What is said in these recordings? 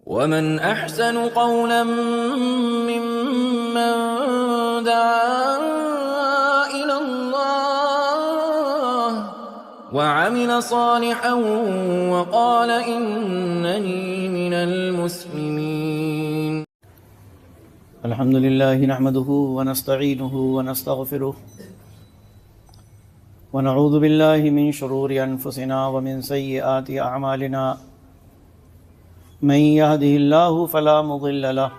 ومن أحسن قولا ممن دعا إلى الله وعمل صالحا وقال إنني من المسلمين. الحمد لله نحمده ونستعينه ونستغفره ونعوذ بالله من شرور أنفسنا ومن سيئات أعمالنا. من يهده الله فلا مضل له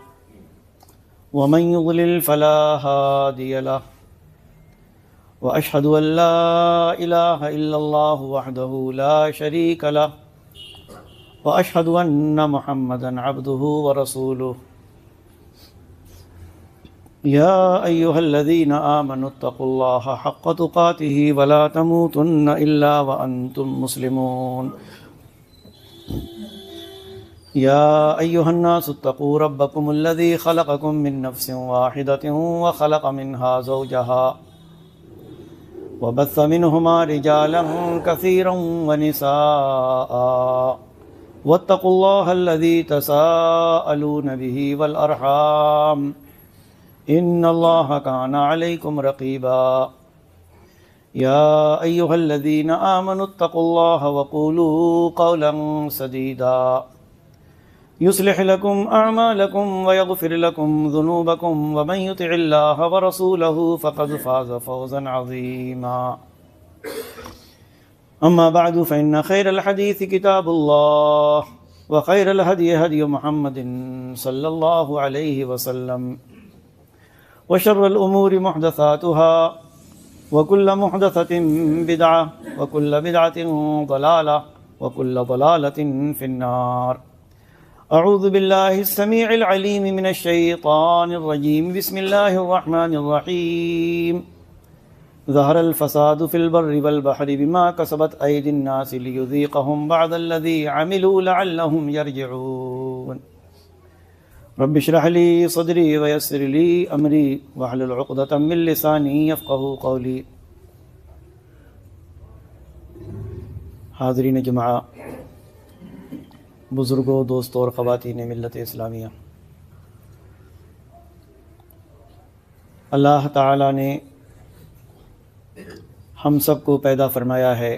ومن يضلل فلا هادي له وأشهد أن لا إله إلا الله وحده لا شريك له وأشهد أن محمدا عبده ورسوله. يا أيها الذين آمنوا اتقوا الله حق تقاته ولا تموتن إلا وأنتم مسلمون. يا أيها الناس اتقوا ربكم الذي خلقكم من نفس واحدة وخلق منها زوجها وبث منهما رجالا كثيرا ونساء واتقوا الله الذي تساءلون به والأرحام إن الله كان عليكم رقيبا. يا أيها الذين آمنوا اتقوا الله وقولوا قولا سديدا يصلح لكم أعمالكم ويغفر لكم ذنوبكم ومن يطع الله ورسوله فقد فاز فوزا عظيما. أما بعد فإن خير الحديث كتاب الله وخير الهدي هدي محمد صلى الله عليه وسلم وشر الأمور محدثاتها وكل محدثة بدعة وكل بدعة ضلالة وكل ضلالة في النار. أعوذ بالله السميع العليم من الشيطان الرجيم. بسم الله الرحمن الرحيم. ظهر الفساد في البر والبحر بما كسبت أيدي الناس ليذيقهم بعض الذي عملوا لعلهم يرجعون. رب اشرح لي صدري ويسر لي أمري واحلل عقدة من لساني يفقهوا قولي. حاضرین جماعہ، بزرگوں، دوستوں اور خواتین ملت اسلامیہ، اللہ تعالیٰ نے ہم سب کو پیدا فرمایا ہے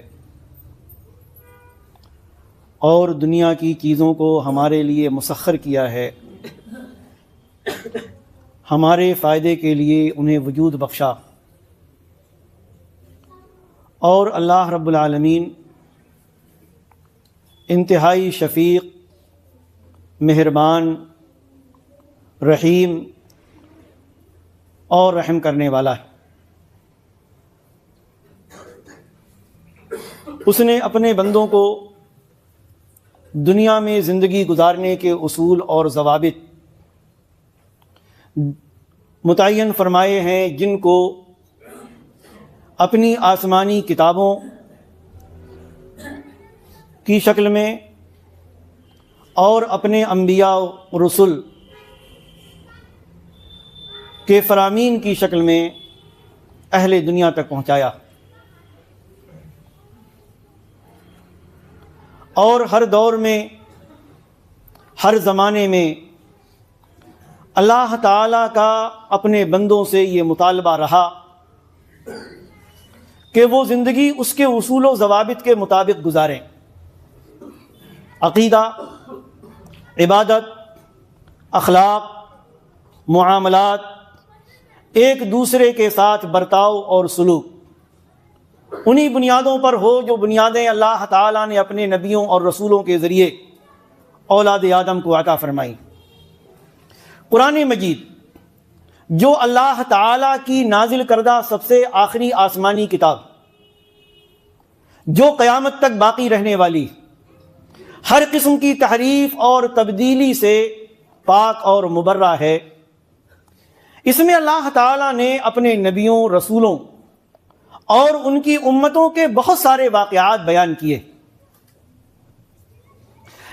اور دنیا کی چیزوں کو ہمارے لیے مسخر کیا ہے، ہمارے فائدے کے لیے انہیں وجود بخشا، اور اللہ رب العالمین انتہائی شفیق، مہربان، رحیم اور رحم کرنے والا ہے۔ اس نے اپنے بندوں کو دنیا میں زندگی گزارنے کے اصول اور ضوابط متعین فرمائے ہیں، جن کو اپنی آسمانی کتابوں کی شکل میں اور اپنے انبیاء و رسل کے فرامین کی شکل میں اہل دنیا تک پہنچایا، اور ہر دور میں، ہر زمانے میں اللہ تعالیٰ کا اپنے بندوں سے یہ مطالبہ رہا کہ وہ زندگی اس کے اصول و ضوابط کے مطابق گزاریں۔ عقیدہ، عبادت، اخلاق، معاملات، ایک دوسرے کے ساتھ برتاؤ اور سلوک انہی بنیادوں پر ہو جو بنیادیں اللہ تعالیٰ نے اپنے نبیوں اور رسولوں کے ذریعے اولاد آدم کو عطا فرمائی۔ قرآن مجید جو اللہ تعالیٰ کی نازل کردہ سب سے آخری آسمانی کتاب، جو قیامت تک باقی رہنے والی، ہر قسم کی تحریف اور تبدیلی سے پاک اور مبرہ ہے، اس میں اللہ تعالیٰ نے اپنے نبیوں، رسولوں اور ان کی امتوں کے بہت سارے واقعات بیان کیے،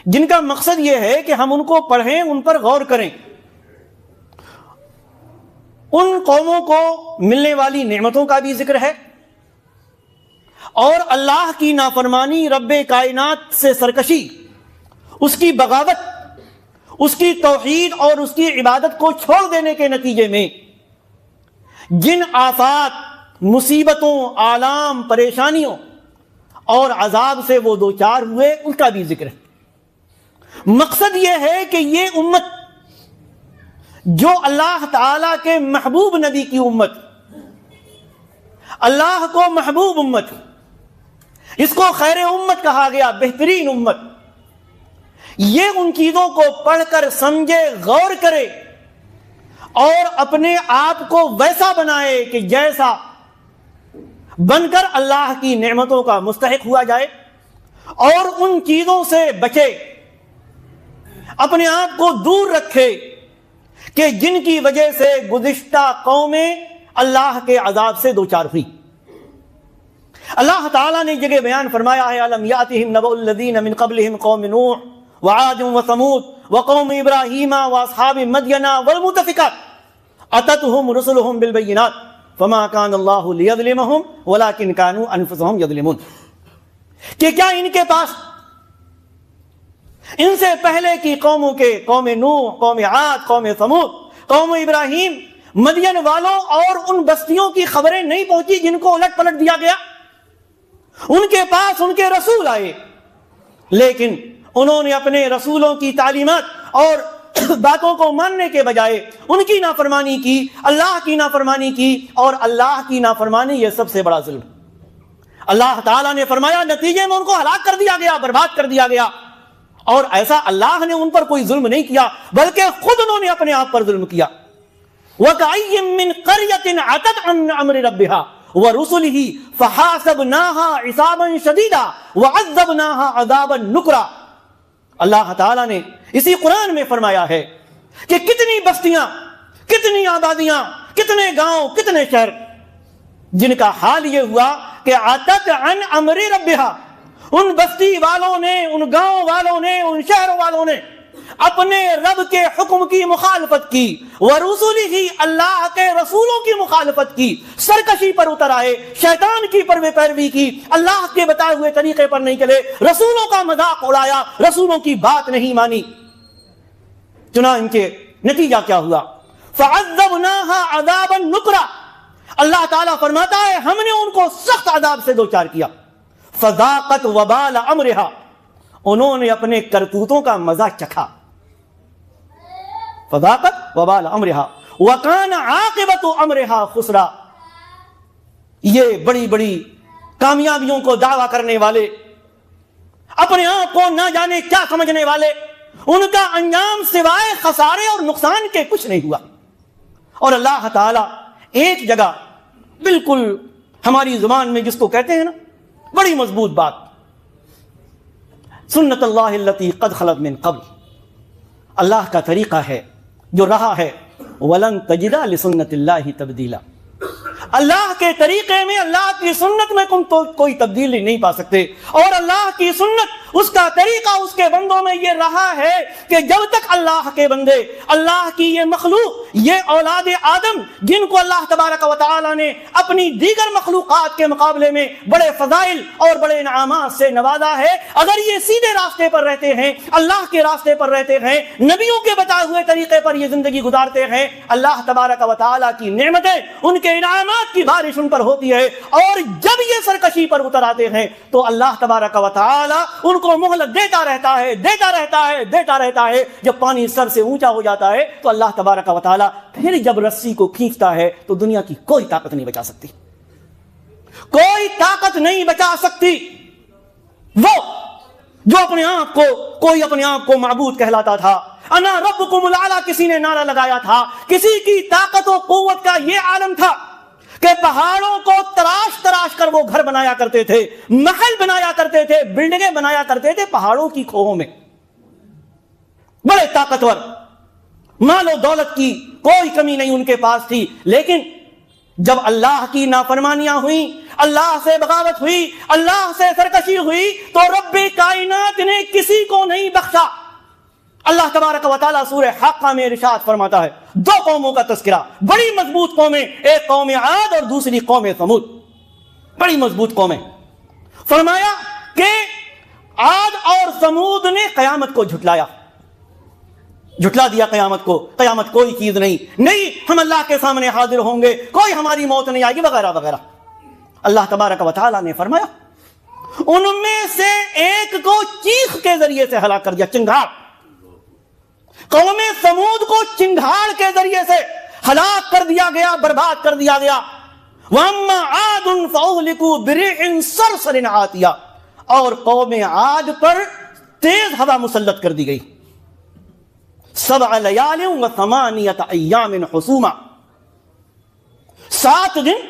جن کا مقصد یہ ہے کہ ہم ان کو پڑھیں، ان پر غور کریں، ان قوموں کو ملنے والی نعمتوں کا بھی ذکر ہے، اور اللہ کی نافرمانی، رب کائنات سے سرکشی، اس کی بغاوت، اس کی توحید اور اس کی عبادت کو چھوڑ دینے کے نتیجے میں جن آفات، مصیبتوں، آلام، پریشانیوں اور عذاب سے وہ دوچار ہوئے ان کا بھی ذکر ہے۔ مقصد یہ ہے کہ یہ امت جو اللہ تعالی کے محبوب نبی کی امت، اللہ کو محبوب امت، اس کو خیر امت کہا گیا، بہترین امت، یہ ان چیزوں کو پڑھ کر سمجھے، غور کرے اور اپنے آپ کو ویسا بنائے کہ جیسا بن کر اللہ کی نعمتوں کا مستحق ہوا جائے، اور ان چیزوں سے بچے، اپنے آپ کو دور رکھے کہ جن کی وجہ سے گزشتہ قومیں اللہ کے عذاب سے دوچار ہوئی۔ اللہ تعالیٰ نے جگہ بیان فرمایا ہے، أَلَمْ يَأْتِهِمْ نَبَأُ الَّذِينَ مِنْ قَبْلِهِمْ قَوْمِ نُوحٍ وَعَادٍ وَثَمُودَ وَقَوْمِ إِبْرَاهِيمَ وَأَصْحَابِ مَدْيَنَ وَالْمُؤْتَفِكَاتِ أَتَتْهُمْ رُسُلُهُم بِالْبَيِّنَاتِ فَمَا كَانَ اللَّهُ لِيَظْلِمَهُمْ وَلَكِنْ كَانُوا أَنفُسَهُمْ يَظْلِمُونَ کہ کیا ان کے پاس ان سے پہلے کی قوموں کے، قوم نوح، قوم عاد، قوم ثمود، قوم ابراہیم، مدین والوں اور ان بستیوں کی خبریں نہیں پہنچی جن کو الٹ پلٹ دیا گیا؟ ان کے پاس ان کے رسول آئے، لیکن انہوں نے اپنے رسولوں کی تعلیمات اور باتوں کو ماننے کے بجائے ان کی نافرمانی کی، اللہ کی نافرمانی کی، اور اللہ کی نافرمانی یہ سب سے بڑا ظلم۔ اللہ تعالیٰ نے فرمایا نتیجے میں ان کو ہلاک کر دیا گیا، برباد کر دیا گیا، اور ایسا اللہ نے ان پر کوئی ظلم نہیں کیا بلکہ خود انہوں نے اپنے آپ پر ظلم کیا۔ وَكَأَيٍّ مِّن قَرْيَةٍ عَتَتْ عَنْ أَمْرِ رَبِّهَا وَرُسُلِهِ فَحَاسَبْنَاهَا حِسَابًا شَدِيدًا وَعَذَّبْنَاهَا عَذَابًا نُكْرًا۔ اللہ تعالیٰ نے اسی قرآن میں فرمایا ہے کہ کتنی بستیاں، کتنی آبادیاں، کتنے گاؤں، کتنے شہر جن کا حال یہ ہوا کہ عَتَتْ عَنْ أَمْرِ رَبِّهَا، ان بستی والوں نے، ان گاؤں والوں نے، ان شہروں والوں نے اپنے رب کے حکم کی مخالفت کی، وَرُسُلِهِ اللہ کے رسولوں کی مخالفت کی، سرکشی پر اتر آئے، شیطان کی پیروی کی، اللہ کے بتائے ہوئے طریقے پر نہیں چلے، رسولوں کا مذاق اڑایا، رسولوں کی بات نہیں مانی۔ چنانچہ نتیجہ کیا ہوا؟ فَعَذَّبْنَاهَا عَذَابًا نُكْرًا، اللہ تعالیٰ فرماتا ہے ہم نے ان کو سخت عذاب سے دوچار کیا۔ فذاقت وبال امرها، انہوں نے اپنے کرتوتوں کا مزہ چکھا۔ فذاقت وبال امرها وكان عاقبت امرها خسرا، یہ بڑی بڑی کامیابیوں کو دعویٰ کرنے والے، اپنے آپ کو نہ جانے کیا سمجھنے والے، ان کا انجام سوائے خسارے اور نقصان کے کچھ نہیں ہوا۔ اور اللہ تعالیٰ ایک جگہ بالکل ہماری زبان میں جس کو کہتے ہیں نا بڑی مضبوط بات، سنت اللہ التی قد خلت من قبل، اللہ کا طریقہ ہے جو رہا ہے، ولن تجد لسنت اللہ تبدیلا، اللہ کے طریقے میں، اللہ کی سنت میں تم تو کوئی تبدیلی نہیں پا سکتے، اور اللہ کی سنت، اس کا طریقہ اس کے بندوں میں یہ رہا ہے کہ جب تک اللہ کے بندے، اللہ کی یہ مخلوق، یہ اولاد آدم جن کو اللہ تبارک و تعالی نے اپنی دیگر مخلوقات کے مقابلے میں بڑے فضائل اور بڑے انعامات سے نوازا ہے، اگر یہ سیدھے راستے پر رہتے ہیں، اللہ کے راستے پر رہتے ہیں، نبیوں کے بتائے ہوئے طریقے پر یہ زندگی گزارتے ہیں، اللہ تبارک و تعالی کی نعمتیں، ان کے انعامات کی بارش ان پر ہوتی ہے، اور جب یہ سرکشی پر اتر آتے ہیں تو اللہ تبارک و تعالی ان کو مہلت دیتا رہتا ہے، دیتا رہتا ہے، دیتا رہتا ہے۔ جب پانی سر سے اونچا ہو جاتا ہے تو اللہ تبارک و تعالی پھر جب رسی کو کھینچتا ہے تو دنیا کی کوئی طاقت نہیں بچا سکتی، کوئی طاقت نہیں بچا سکتی۔ وہ جو اپنے آپ کو، کوئی اپنے آپ کو معبود کہلاتا تھا، انا ربکم الاعلی کسی نے نعرہ لگایا تھا، کسی کی طاقت و قوت کا یہ عالم تھا کہ پہاڑوں کو تراش تراش کر وہ گھر بنایا کرتے تھے، محل بنایا کرتے تھے، بلڈنگیں بنایا کرتے تھے پہاڑوں کی کھوہوں میں، بڑے طاقتور، مال و دولت کی کوئی کمی نہیں ان کے پاس تھی، لیکن جب اللہ کی نافرمانیاں ہوئیں، اللہ سے بغاوت ہوئی، اللہ سے سرکشی ہوئی، تو رب کائنات نے کسی کو نہیں بخشا۔ اللہ تبارک و تعالیٰ سورہ حاقہ میں ارشاد فرماتا ہے، دو قوموں کا تذکرہ، بڑی مضبوط قومیں، ایک قوم عاد اور دوسری قوم ثمود، بڑی مضبوط قومیں۔ فرمایا کہ عاد اور ثمود نے قیامت کو جھٹلایا، جھٹلا دیا قیامت کو، قیامت کوئی چیز نہیں، ہم اللہ کے سامنے حاضر ہوں گے، کوئی ہماری موت نہیں آئے گی وغیرہ وغیرہ۔ اللہ تبارک و تعالیٰ نے فرمایا ان میں سے ایک کو چیخ کے ذریعے سے ہلاک کر دیا، چنگھاڑ۔ قوم سمود کو چنگھاڑ کے ذریعے سے ہلاک کر دیا گیا، برباد کر دیا گیا۔ وَأَمَّا عَادٌ فَأُهْلِكُوا بِرِيحٍ صَرْصَرٍ عَاتِيَةٍ، اور قوم عاد پر تیز ہوا مسلط کر دی گئی۔ 7 لیال و 8 ایام حسوما، 7 دن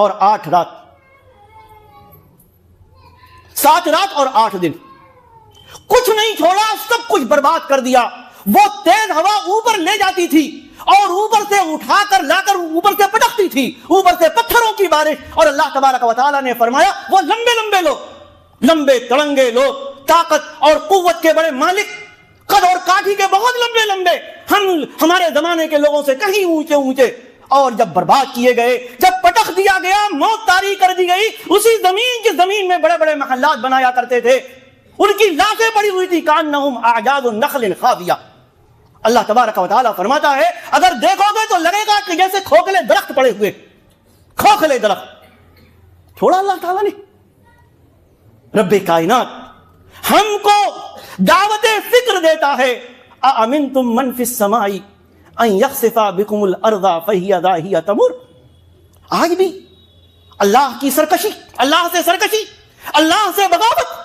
اور 8 رات، 7 رات اور 8 دن، کچھ نہیں چھوڑا، سب کچھ برباد کر دیا۔ وہ تیز ہوا اوپر لے جاتی تھی اور اوپر سے اٹھا کر لا کر اوپر سے پٹکتی تھی، اوپر سے پتھروں کی بارش۔ اور اللہ تبارک و تعالیٰ نے فرمایا وہ لمبے لمبے لوگ، لمبے تڑنگے لوگ، طاقت اور قوت کے بڑے مالک، قد اور کاٹھی کے بہت لمبے لمبے، ہمارے زمانے کے لوگوں سے کہیں اونچے اونچے، اور جب برباد کیے گئے، جب پٹک دیا گیا، موت طاری کر دی گئی، اسی زمین کی زمین میں بڑے بڑے محلات بنایا کرتے تھے، ان کی لاشیں پڑی ہوئی تھی، کانہم اعجاز نخل خاویہ۔ اللہ تبارک و تعالیٰ فرماتا ہے اگر دیکھو گے تو لگے گا کہ جیسے کھوکھلے درخت پڑے ہوئے، کھوکھلے درخت۔ چھوڑا اللہ تعالیٰ نے؟ رب کائنات ہم کو دعوت فکر دیتا ہے، اَأَمِنْتُم مَّن فِي السَّمَاءِ أَن يَخْسِفَ بِكُمُ الْأَرْضَ فَهِيَ ذَاهِيَ تَمُرُّ۔ آج بھی اللہ کی سرکشی، اللہ سے سرکشی، اللہ سے بغاوت،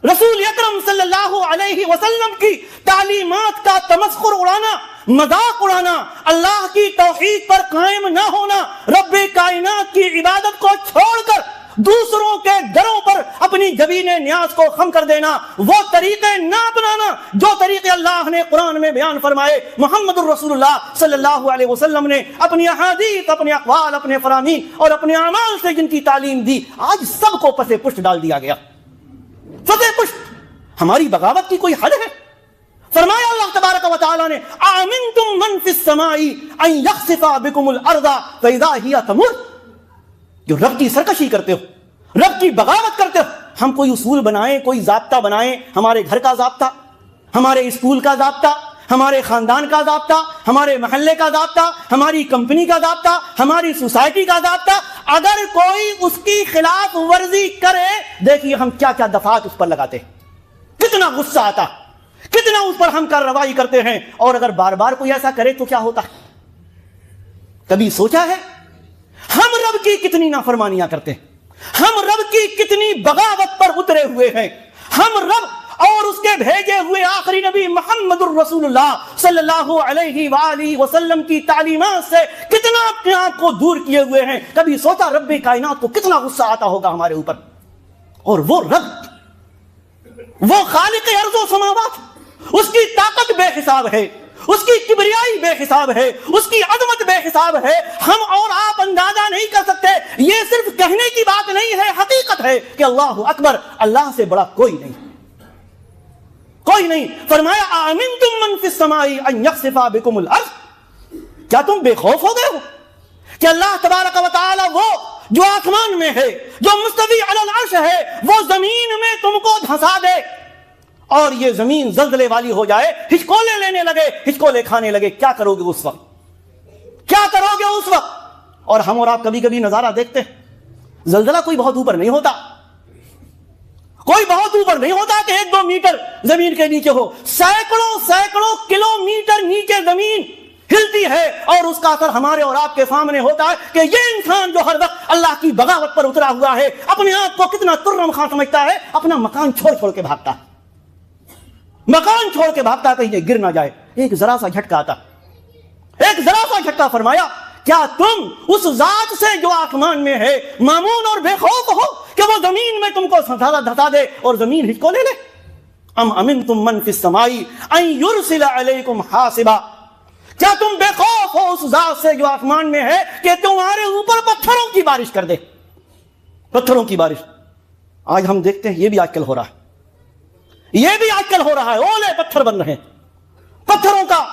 رسول اکرم صلی اللہ علیہ وسلم کی تعلیمات کا تمسخر اڑانا، مذاق اڑانا، اللہ کی توحید پر قائم نہ ہونا، رب کائنات کی عبادت کو چھوڑ کر دوسروں کے گھروں پر اپنی جبین نیاز کو خم کر دینا، وہ طریقے نہ اپنانا جو طریقے اللہ نے قرآن میں بیان فرمائے، محمد الرسول اللہ صلی اللہ علیہ وسلم نے اپنی احادیث، اپنے اقوال، اپنے فرامین اور اپنے اعمال سے جن کی تعلیم دی، آج سب کو پسے پشت ڈال دیا گیا۔ پسے پشت، ہماری بغاوت کی کوئی حد ہے؟ فرمایا اللہ تبارک و تعالیٰ نے آمنتم من فی السماء ان یخسف بکم الارض فاذا ہی تمر۔ جو رب کی سرکشی کرتے ہو، رب کی بغاوت کرتے ہو، ہم کوئی اصول بنائیں، کوئی ضابطہ بنائیں، ہمارے گھر کا ضابطہ، ہمارے اسکول کا ضابطہ، ہمارے خاندان کا ضابطہ، ہمارے محلے کا ضابطہ، ہماری کمپنی کا ضابطہ، ہماری سوسائٹی کا ضابطہ، اگر کوئی اس کی خلاف ورزی کرے، دیکھیے ہم کیا کیا دفعات اس پر لگاتے ہیں، کتنا غصہ آتا، کتنا اس پر ہم کارروائی کرتے ہیں، اور اگر بار بار کوئی ایسا کرے تو کیا ہوتا ہے؟ کبھی سوچا ہے ہم رب کی کتنی نافرمانیاں کرتے ہیں، ہم رب کی کتنی بغاوت پر اترے ہوئے ہیں، ہم رب اور اس کے بھیجے ہوئے آخری نبی محمد الرسول اللہ صلی اللہ علیہ وآلہ وسلم کی تعلیمات سے کتنا اپنے آپ کو دور کیے ہوئے ہیں۔ کبھی سوچا رب کائنات کو کتنا غصہ آتا ہوگا ہمارے اوپر؟ اور وہ رب، وہ خالق ارض و سماوات، اس کی طاقت بے حساب ہے، اس کی کبریائی بے حساب ہے، اس کی عظمت بے حساب ہے، ہم اور آپ اندازہ نہیں کر سکتے۔ یہ صرف کہنے کی بات نہیں ہے، حقیقت ہے کہ اللہ اکبر، اللہ سے بڑا کوئی نہیں، کوئی نہیں۔ فرمایا آمنتم من فی السماء ان یخسف بکم الارض، کیا تم بے خوف ہو گئے ہو کہ اللہ تبارک و تعالی وہ جو آسمان میں ہے، جو مستوی علی العرش ہے، وہ زمین میں تم کو دھنسا دے اور یہ زمین زلزلے والی ہو جائے، ہچکولے لینے لگے، ہچکولے کھانے لگے، کیا کرو گے اس وقت؟ کیا کرو گے اس وقت؟ اور ہم اور آپ کبھی کبھی نظارہ دیکھتے ہیں، زلزلہ کوئی بہت اوپر نہیں ہوتا، کوئی بہت اوپر نہیں ہوتا کہ 1-2 میٹر زمین کے نیچے ہو، سینکڑوں کلومیٹر نیچے زمین ہلتی ہے، اور اس کا اثر ہمارے اور آپ کے سامنے ہوتا ہے کہ یہ انسان جو ہر وقت اللہ کی بغاوت پر اترا ہوا ہے، اپنے آپ کو کتنا ترم خاں سمجھتا ہے، اپنا مکان چھوڑ کے بھاگتا ہے، مکان چھوڑ کے بھاگتا کہیں گر نہ جائے، ایک ذرا سا جھٹکا آتا، ایک ذرا سا جھٹکا۔ فرمایا کیا تم اس ذات سے جو آسمان میں ہے مامون اور بے خوف ہو کہ وہ زمین میں تم کو دھسا دے اور زمین ہچ کو لے لے؟ ام امنتم من فی السماء ان یرسل علیکم حاصبا، کیا تم بے خوف ہو اس ذات سے جو آسمان میں ہے کہ تمہارے اوپر پتھروں کی بارش کر دے؟ پتھروں کی بارش آج ہم دیکھتے ہیں، یہ بھی آج کل ہو رہا ہے، یہ بھی آج کل ہو رہا ہے، اولے پتھر بن رہے ہیں، پتھروں کا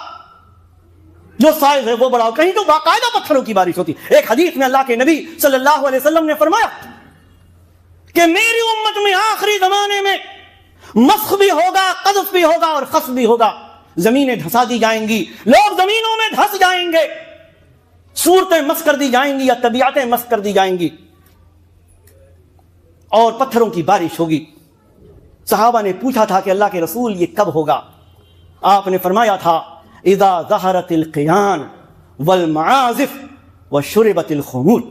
جو سائز ہے وہ بڑا، کہیں تو باقاعدہ پتھروں کی بارش ہوتی۔ ایک حدیث میں اللہ کے نبی صلی اللہ علیہ وسلم نے فرمایا کہ میری امت میں آخری زمانے میں مسخ بھی ہوگا، قذف بھی ہوگا اور خسف بھی ہوگا، زمینیں دھسا دی جائیں گی، لوگ زمینوں میں دھس جائیں گے، صورتیں مس کر دی جائیں گی یا طبیعتیں مس کر دی جائیں گی، اور پتھروں کی بارش ہوگی۔ صحابہ نے پوچھا تھا کہ اللہ کے رسول یہ کب ہوگا؟ آپ نے فرمایا تھا اذا ظہرت القیان والمعازف وشربت الخمور،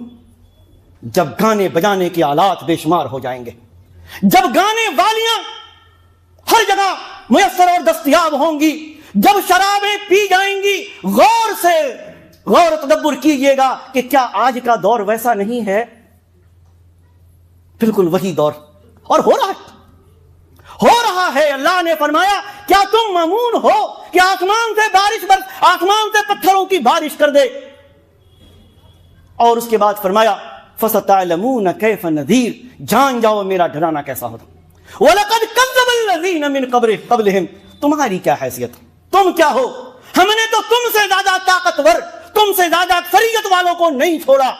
جب گانے بجانے کے آلات بے شمار ہو جائیں گے، جب گانے والیاں ہر جگہ میسر اور دستیاب ہوں گی، جب شرابیں پی جائیں گی، غور و تدبر کیجئے گا کہ کیا آج کا دور ویسا نہیں ہے؟ بالکل وہی دور، اور ہو رہا ہے۔ اللہ نے فرمایا کیا تم ممنون ہو کہ آسمان سے پتھروں کی بارش کر دے؟ اور اس کے بعد فرمایا فَسَتَعْلَمُونَ كَيْفَ نَذِيرٌ، جان جاؤ میرا ڈرانا کیسا ہوتا۔ وَلَقَدْ كَذَّبَ الَّذِينَ مِن قَبْلِهِمْ، تمہاری کیا حیثیت، تم کیا ہو؟ ہم نے تو تم سے زیادہ طاقتور، تم سے زیادہ اکثریت والوں کو نہیں چھوڑا،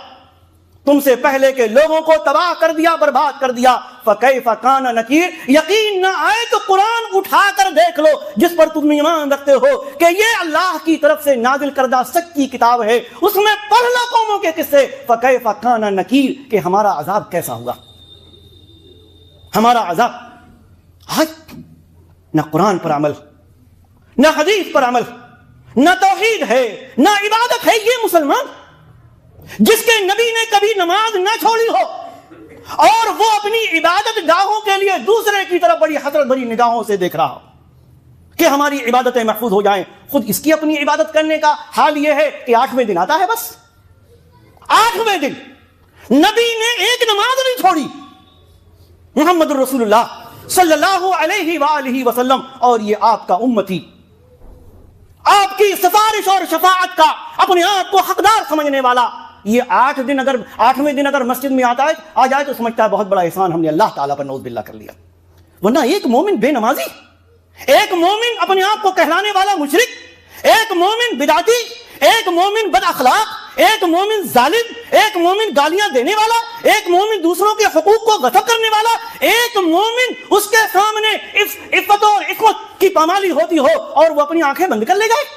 تم سے پہلے کے لوگوں کو تباہ کر دیا، برباد کر دیا۔ فَكَيْفَ كَانَ نَكِيرٌ، یقین نہ آئے تو قرآن اٹھا کر دیکھ لو جس پر تم ایمان رکھتے ہو کہ یہ اللہ کی طرف سے نازل کردہ سچی کتاب ہے، اس میں پڑھ لو قوموں کے قصے۔ فَكَيْفَ كَانَ نَكِيرٌ، کہ ہمارا عذاب کیسا ہوا، ہمارا عذاب۔ آج نہ قرآن پر عمل، نہ حدیث پر عمل، نہ توحید ہے، نہ عبادت ہے۔ یہ مسلمان جس کے نبی نے کبھی نماز نہ چھوڑی ہو اور وہ اپنی عبادت گاہوں کے لیے دوسرے کی طرف بڑی حسرت بھری نگاہوں سے دیکھ رہا ہو کہ ہماری عبادتیں محفوظ ہو جائیں، خود اس کی اپنی عبادت کرنے کا حال یہ ہے کہ 8ویں دن آتا ہے، بس 8ویں دن نبی نے ایک نماز نہیں چھوڑی، محمد الرسول اللہ صلی اللہ علیہ وآلہ وسلم، اور یہ آپ کا امتی، آپ کی سفارش اور شفاعت کا اپنے آپ کو حقدار سمجھنے والا، یہ 8ویں دن اگر مسجد میں آ جائے تو سمجھتا ہے بہت بڑا احسان ہم نے اللہ تعالیٰ پر نعوذ باللہ کر لیا۔ ورنہ ایک مومن بے نمازی، ایک مومن اپنے آپ کو کہلانے والا مشرک، ایک مومن بدعتی، ایک مومن بد اخلاق، ایک مومن ظالم، ایک مومن گالیاں دینے والا، ایک مومن دوسروں کے حقوق کو غصب کرنے والا، ایک مومن اس کے سامنے عفت اور عصمت کی پامالی ہوتی ہو اور وہ اپنی آنکھیں بند کر لے جائے۔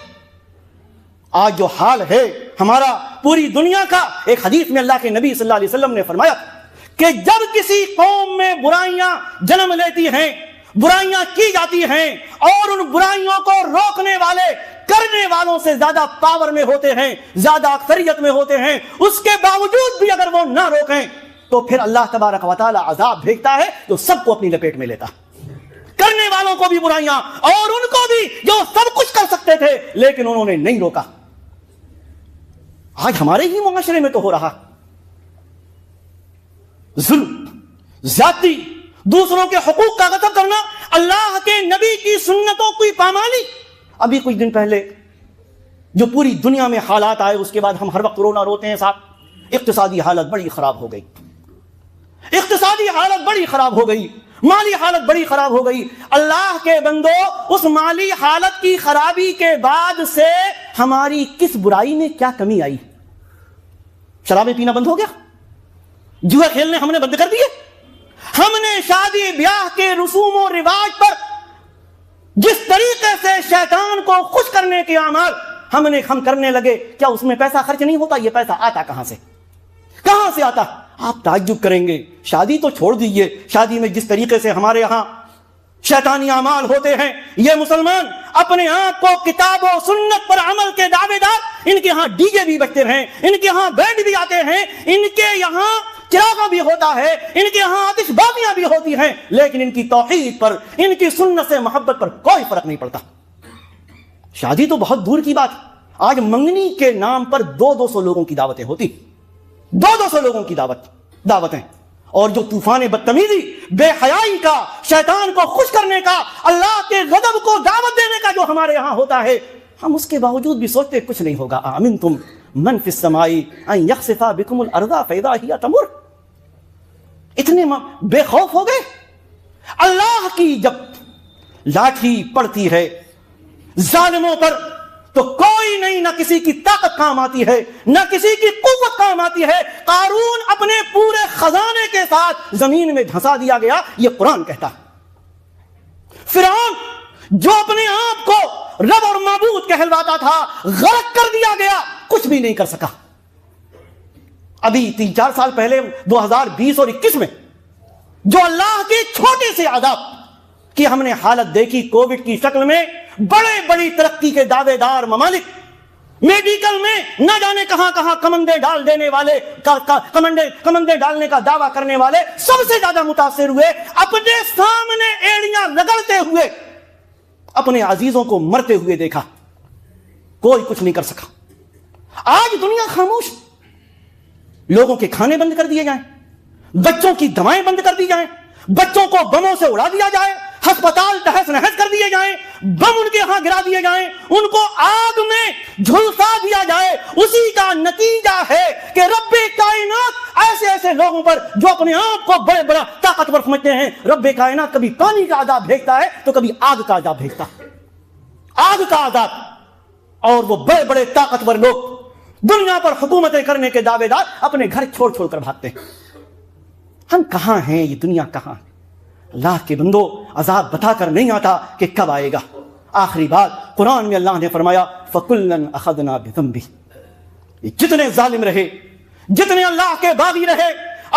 آج جو حال ہے ہمارا پوری دنیا کا، ایک حدیث میں اللہ کے نبی صلی اللہ علیہ وسلم نے فرمایا کہ جب کسی قوم میں برائیاں جنم لیتی ہیں، برائیاں کی جاتی ہیں اور ان برائیوں کو روکنے والے کرنے والوں سے زیادہ پاور میں ہوتے ہیں، زیادہ اکثریت میں ہوتے ہیں، اس کے باوجود بھی اگر وہ نہ روکیں تو پھر اللہ تبارک و تعالی عذاب بھیجتا ہے جو سب کو اپنی لپیٹ میں لیتا، کرنے والوں کو بھی برائیاں اور ان کو بھی جو سب کچھ کر سکتے تھے لیکن انہوں نے نہیں روکا۔ آج ہمارے ہی معاشرے میں تو ہو رہا ظلم، زیادتی، دوسروں کے حقوق کا غصب کرنا، اللہ کے نبی کی سنتوں کی پامالی۔ ابھی کچھ دن پہلے جو پوری دنیا میں حالات آئے اس کے بعد ہم ہر وقت رونا روتے ہیں صاحب، اقتصادی حالت بڑی خراب ہو گئی، اقتصادی حالت بڑی خراب ہو گئی، مالی حالت بڑی خراب ہو گئی۔ اللہ کے بندو، اس مالی حالت کی خرابی کے بعد سے ہماری کس برائی میں کیا کمی آئی؟ شرابیں پینا بند ہو گیا، جوا کھیلنے ہم نے بند کر دیے، ہم نے شادی بیاہ کے رسوم و رواج پر جس طریقے سے شیطان کو خوش کرنے کے اعمال ہم کرنے لگے، کیا اس میں پیسہ خرچ نہیں ہوتا؟ یہ پیسہ آتا کہاں سے آتا؟ آپ تعجب کریں گے، شادی تو چھوڑ دیجئے، شادی میں جس طریقے سے ہمارے ہاں شیطانی اعمال ہوتے ہیں، یہ مسلمان اپنے آپ کو کتاب و سنت پر عمل کے دعوے دار، ان کے ہاں ڈی جے بھی بجتے ہیں، ان کے ہاں بینڈ بھی آتے ہیں، ان کے یہاں چراغاں بھی ہوتا ہے، ان کے ہاں آتش بازیاں بھی ہوتی ہیں، لیکن ان کی توحید پر، ان کی سنت سے محبت پر کوئی فرق نہیں پڑتا۔ شادی تو بہت دور کی بات، آج منگنی کے نام پر 200 لوگوں کی دعوتیں ہوتی، 200 لوگوں کی دعوتیں، اور جو طوفان بدتمیزی، بے حیائی کا، شیطان کو خوش کرنے کا، اللہ کے غضب کو دعوت دینے کا جو ہمارے ہاں ہوتا ہے، ہم اس کے باوجود بھی سوچتے کچھ نہیں ہوگا۔ آمنتم من فی السماء ان یخسف بکم الارض فاذا ہی تمر، اتنے بے خوف ہو گئے۔ اللہ کی جب لاٹھی پڑتی ہے ظالموں پر تو کوئی نہیں، نہ کسی کی طاقت کام آتی ہے، نہ کسی کی قوت کام آتی ہے۔ قارون اپنے پورے خزانے کے ساتھ زمین میں دھسا دیا گیا، یہ قرآن کہتا ہے۔ فرعون جو اپنے آپ کو رب اور معبود کہلواتا تھا غرق کر دیا گیا، کچھ بھی نہیں کر سکا۔ ابھی 3-4 سال پہلے 2020 اور 21 میں جو اللہ کے چھوٹے سے عذاب کی ہم نے حالت دیکھی کووڈ کی شکل میں، بڑی ترقی کے دعوے دار ممالک میڈیکل میں نہ جانے کہاں کہاں کمندے ڈال دینے والے، کمندے ڈالنے کا دعویٰ کرنے والے سب سے زیادہ متاثر ہوئے، اپنے سامنے ایڑیاں رگڑتے ہوئے اپنے عزیزوں کو مرتے ہوئے دیکھا، کوئی کچھ نہیں کر سکا۔ آج دنیا خاموش، لوگوں کے کھانے بند کر دیے جائیں، بچوں کی دوائیں بند کر دی جائیں، بچوں کو بموں سے اڑا دیا جائے، ہسپتال تہس نہس کر دیے جائیں، بم ان کے ہاں گرا دیے جائیں، ان کو آگ میں جھلسا دیا جائے، اسی کا نتیجہ ہے کہ رب کائنات ایسے لوگوں پر جو اپنے آپ کو بڑا طاقتور سمجھتے ہیں، رب کائنات کبھی پانی کا عذاب بھیجتا ہے تو کبھی آگ کا عذاب بھیجتا ہے، آگ کا عذاب۔ اور وہ بڑے طاقتور لوگ دنیا پر حکومتیں کرنے کے دعوے دار اپنے گھر چھوڑ کر بھاگتے ہیں۔ ہم کہاں ہیں؟ یہ دنیا کہاں ہے؟ اللہ کے بندو، عذاب بتا کر نہیں آتا کہ کب آئے گا۔ آخری بات، قرآن میں اللہ نے فرمایا فَكُلًّا أَخَذْنَا بِذَنبِهِ، جتنے ظالم رہے، جتنے اللہ کے باغی رہے،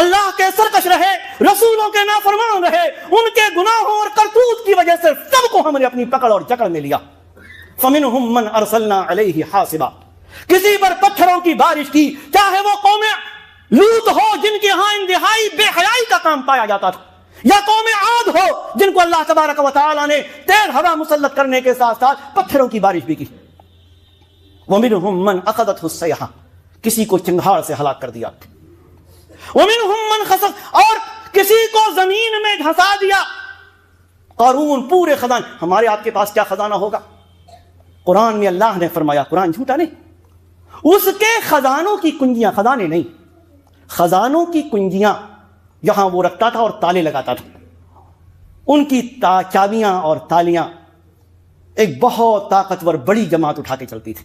اللہ کے سرکش رہے، رسولوں کے نافرمان رہے، ان کے گناہوں اور کرتوت کی وجہ سے سب کو ہم نے اپنی پکڑ اور جکڑ میں لیا۔ فَمِنْهُمْ مَنْ أَرْسَلْنَا عَلَيْهِ حَاصِبًا، کسی پر پتھروں کی بارش کی، چاہے وہ قوم لوط ہو جن کے ہاں انتہائی بے حیائی کا کام پایا جاتا تھا، یا قوم عاد ہو جن کو اللہ تبارک و تعالی نے تیز ہوا مسلط کرنے کے ساتھ ساتھ پتھروں کی بارش بھی کی۔ وَمِنْهُمْ مَنْ أَخَذَتْهُ الصَّيْحَةُ، کسی کو چنگھاڑ سے ہلاک کر دیا۔ وَمِنْهُمْ مَنْ خَسَفَ، اور کسی کو زمین میں دھسا دیا۔ قارون پورے خزانے، ہمارے آپ کے پاس کیا خزانہ ہوگا؟ قرآن میں اللہ نے فرمایا، قرآن جھوٹا نہیں، اس کے خزانوں کی کنجیاں، خزانے نہیں، خزانوں کی کنجیاں یہاں وہ رکھتا تھا اور تالے لگاتا تھا، ان کی چابیاں اور تالیاں ایک بہت طاقتور بڑی جماعت اٹھا کے چلتی تھی۔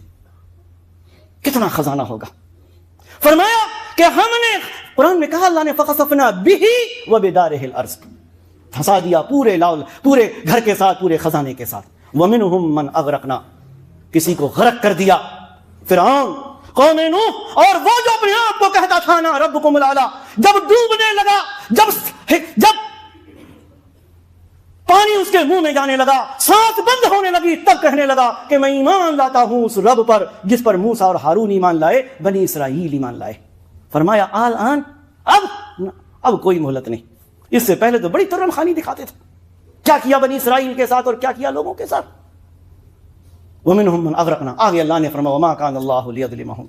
کتنا خزانہ ہوگا؟ فرمایا کہ ہم نے، قرآن میں کہا اللہ نے فَخَسَفْنَا بِهِ وَبِدَارِهِ الْأَرْضِ، دھسا دیا پورے گھر کے ساتھ، پورے خزانے کے ساتھ۔ وَمِنْهُمْ مَنْ أَغْرَقْنَا، کسی کو غرق کر دیا، فرعون، قوم نوح، اور وہ جو اپنے آپ کو کہتا تھا نا ربکم الاعلی، جب ڈوبنے لگا، جب پانی اس کے منہ میں جانے لگا، سانس بند ہونے لگی، تب کہنے لگا کہ میں ایمان لاتا ہوں اس رب پر جس پر موسیٰ اور ہارون ایمان لائے، بنی اسرائیل ایمان لائے۔ فرمایا آن اب کوئی مہلت نہیں۔ اس سے پہلے تو بڑی ترم خانی دکھاتے تھے، کیا کیا بنی اسرائیل کے ساتھ اور کیا کیا لوگوں کے ساتھ۔ وَمِنْهُمْ مَنْ أَغْرَقْنَا، آگے اللہ نے فرمایا وَمَا كَانَ اللَّهُ لِيَظْلِمَهُمْ،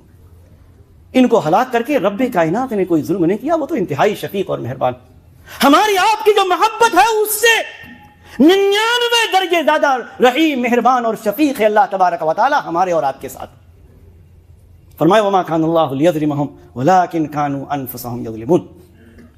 ان کو ہلاک کر کے رب کائنات نے کوئی ظلم نہیں کیا، وہ تو انتہائی شفیق اور مہربان۔ ہماری آپ کی جو محبت ہے اس سے 99 درجے زیادہ رحیم، مہربان اور شفیق ہے اللہ تبارک و تعالی ہمارے اور آپ کے ساتھ۔ فرمایا وَمَا كَانَ اللَّهُ لِيَظْلِمَهُمْ وَلَكِنْ كَانُوا أَنفُسَهُمْ يَظْلِمُونَ،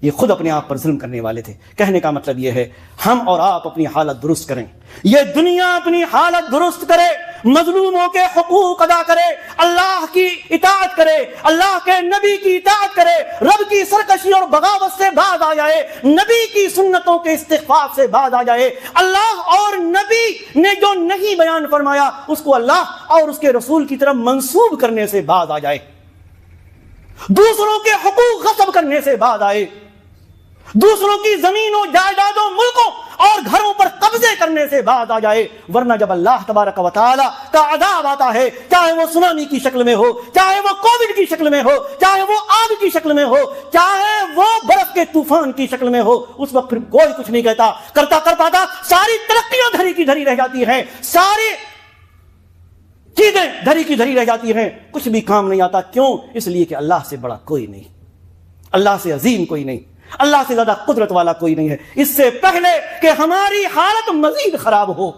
یہ خود اپنے آپ پر ظلم کرنے والے تھے۔ کہنے کا مطلب یہ ہے ہم اور آپ اپنی حالت درست کریں، یہ دنیا اپنی حالت درست کرے، مظلوموں کے حقوق ادا کرے، اللہ کی اطاعت کرے، اللہ کے نبی کی اطاعت کرے، رب کی سرکشی اور بغاوت سے باز آ جائے، نبی کی سنتوں کے استخفاف سے باز آ جائے، اللہ اور نبی نے جو نہیں بیان فرمایا اس کو اللہ اور اس کے رسول کی طرف منسوب کرنے سے باز آ جائے، دوسروں کے حقوق غصب کرنے سے باز آئے، دوسروں کی زمینوں، جائیدادوں، ملکوں اور گھروں پر قبضے کرنے سے باز آ جائے۔ ورنہ جب اللہ تبارک و تعالی کا عذاب آتا ہے، چاہے وہ سونامی کی شکل میں ہو، چاہے وہ کووڈ کی شکل میں ہو، چاہے وہ آگ کی شکل میں ہو، چاہے وہ برف کے طوفان کی شکل میں ہو، اس وقت پھر کوئی کچھ نہیں کہتا، کرتا ساری ترقیاں دھری کی دھری رہ جاتی ہیں، ساری چیزیں دھری کی دھری رہ جاتی ہیں، کچھ بھی کام نہیں آتا۔ کیوں؟ اس لیے کہ اللہ سے بڑا کوئی نہیں، اللہ سے عظیم کوئی نہیں، اللہ سے زیادہ قدرت والا کوئی نہیں ہے۔ اس سے پہلے کہ ہماری حالت مزید خراب ہو،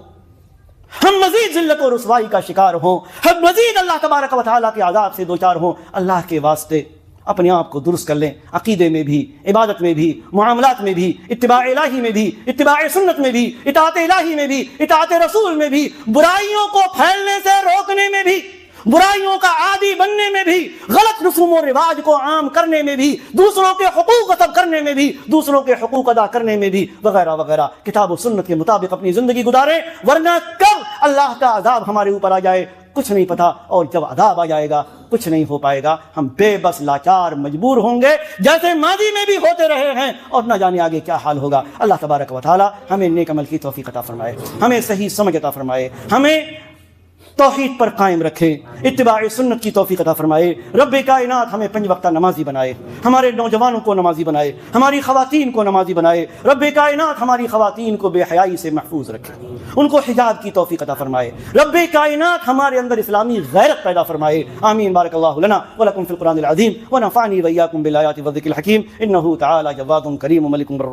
ہم مزید ذلت و رسوائی کا شکار ہوں، ہم مزید اللہ تبارک و تعالیٰ کے عذاب سے دوچار ہوں، اللہ کے واسطے اپنے آپ کو درست کر لیں، عقیدے میں بھی، عبادت میں بھی، معاملات میں بھی، اتباع الہی میں بھی، اتباع سنت میں بھی، اطاعت الہی میں بھی، اطاعت رسول میں بھی، برائیوں کو پھیلنے سے روکنے میں بھی، برائیوں کا عادی بننے میں بھی، غلط رسوم و رواج کو عام کرنے میں بھی، دوسروں کے حقوق غصب کرنے میں بھی، دوسروں کے حقوق ادا کرنے میں بھی، وغیرہ وغیرہ۔ کتاب و سنت کے مطابق اپنی زندگی گزاریں، ورنہ کب اللہ کا عذاب ہمارے اوپر آ جائے کچھ نہیں پتا، اور جب عذاب آ جائے گا کچھ نہیں ہو پائے گا، ہم بے بس لاچار مجبور ہوں گے جیسے ماضی میں بھی ہوتے رہے ہیں، اور نہ جانے آگے کیا حال ہوگا۔ اللہ تبارک و تعالی ہمیں نیک عمل کی توفیق عطا فرمائے، ہمیں صحیح سمجھ عطا فرمائے، ہمیں توحید پر قائم رکھے، اتباع سنت کی توفیق عطا فرمائے۔ رب کائنات ہمیں 5 وقتہ نمازی بنائے، ہمارے نوجوانوں کو نمازی بنائے، ہماری خواتین کو نمازی بنائے۔ رب کائنات ہماری خواتین کو بے حیائی سے محفوظ رکھے، ان کو حجاب کی توفیق عطا فرمائے۔ رب کائنات ہمارے اندر اسلامی غیرت پیدا فرمائے۔ آمین۔ بارک اللہ لنا ولکم فی القرآن العظیم ونفعنی وإیاکم بالآیات والذکر الحکیم، انہ تعالی جواد کریم ملک بر